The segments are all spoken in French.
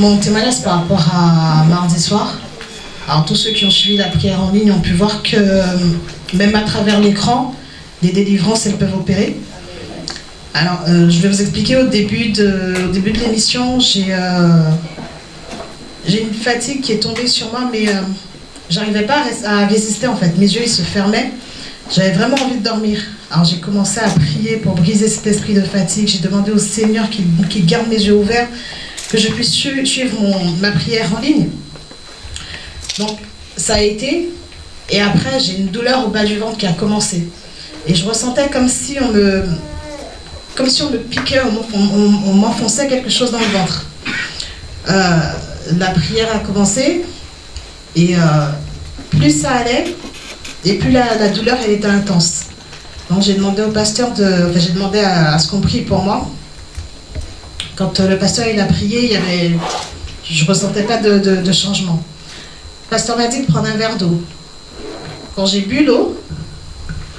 Mon témoignage par rapport à mardi soir. Alors tous ceux qui ont suivi la prière en ligne ont pu voir que même à travers l'écran, des délivrances elles peuvent opérer. Alors je vais vous expliquer au début de l'émission, j'ai une fatigue qui est tombée sur moi, mais j'arrivais pas à résister en fait. Mes yeux ils se fermaient, j'avais vraiment envie de dormir. Alors j'ai commencé à prier pour briser cet esprit de fatigue. J'ai demandé au Seigneur qu'il garde mes yeux ouverts, que je puisse suivre ma prière en ligne. Donc ça a été, et après j'ai une douleur au bas du ventre qui a commencé. Et je ressentais comme si on me piquait, on m'enfonçait quelque chose dans le ventre. La prière a commencé, et plus ça allait, et plus la douleur elle était intense. Donc j'ai demandé au pasteur j'ai demandé à ce qu'on prie pour moi. Quand le pasteur il a prié, je ne ressentais pas de changement. Le pasteur m'a dit de prendre un verre d'eau. Quand j'ai bu l'eau,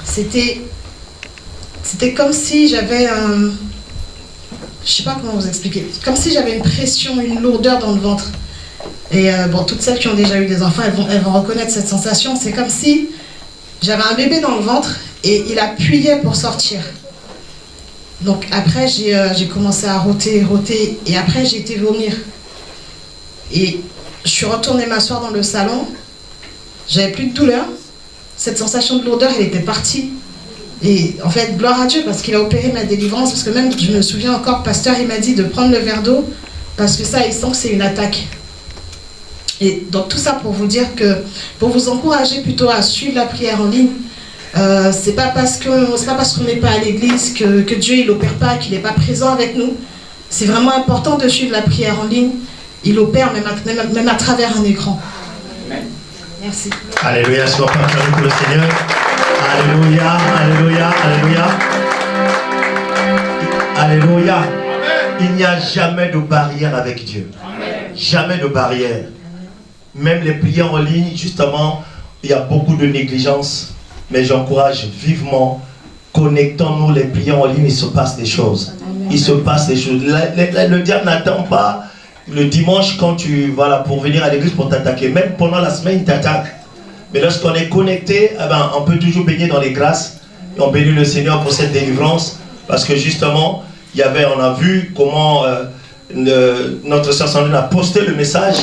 c'était comme si j'avais je ne sais pas comment vous expliquer, comme si j'avais une pression, une lourdeur dans le ventre. Et bon, toutes celles qui ont déjà eu des enfants, elles vont reconnaître cette sensation. C'est comme si j'avais un bébé dans le ventre et il appuyait pour sortir. Donc après, j'ai commencé à rôter, et après j'ai été vomir. Et je suis retournée m'asseoir dans le salon, j'avais plus de douleur, cette sensation de lourdeur, elle était partie. Et en fait, gloire à Dieu, parce qu'il a opéré ma délivrance, parce que même, je me souviens encore, pasteur, il m'a dit de prendre le verre d'eau, parce que ça, il sent que c'est une attaque. Et donc tout ça pour vous dire que, pour vous encourager plutôt à suivre la prière en ligne. C'est pas parce qu'on n'est pas à l'église que Dieu il opère pas, qu'il n'est pas présent avec nous. C'est vraiment important de suivre la prière en ligne. Il opère même à travers un écran. Merci. Alléluia, sois pas pour le Seigneur. Alléluia, alléluia, alléluia. Alléluia. Il n'y a jamais de barrière avec Dieu. Jamais de barrière. Même les prières en ligne, justement, il y a beaucoup de négligence. Mais j'encourage vivement, connectons-nous les prières en ligne, il se passe des choses. Il se passe des choses. Le diable n'attend pas le dimanche quand pour venir à l'église pour t'attaquer. Même pendant la semaine, il t'attaque. Mais lorsqu'on est connecté, on peut toujours baigner dans les grâces. Et on bénit le Seigneur pour cette délivrance. Parce que justement, on a vu comment notre sœur Sandrine a posté le message.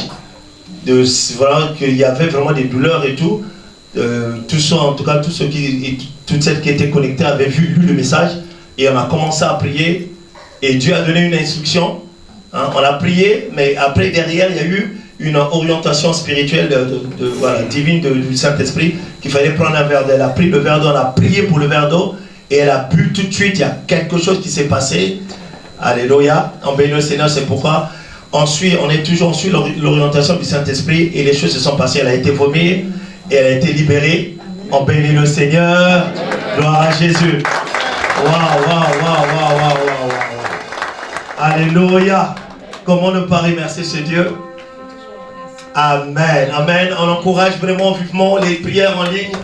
Qu'il y avait vraiment des douleurs et tout. Tous celles qui étaient connectées avaient lu le message et on a commencé à prier et Dieu a donné une instruction. On a prié, mais après derrière il y a eu une orientation spirituelle divine du Saint-Esprit qu'il fallait prendre un verre d'eau. Elle a pris le verre d'eau, on a prié pour le verre d'eau et elle a bu tout de suite. Il y a quelque chose qui s'est passé. Alléluia, on bénit le Seigneur. C'est pourquoi on est toujours sur l'orientation du Saint-Esprit et les choses se sont passées. Elle a été vomie et elle a été libérée. On bénit le Seigneur. Gloire à Jésus. Waouh. Alléluia. Comment ne pas remercier ce Dieu? Amen. Amen. On encourage vraiment vivement les prières en ligne.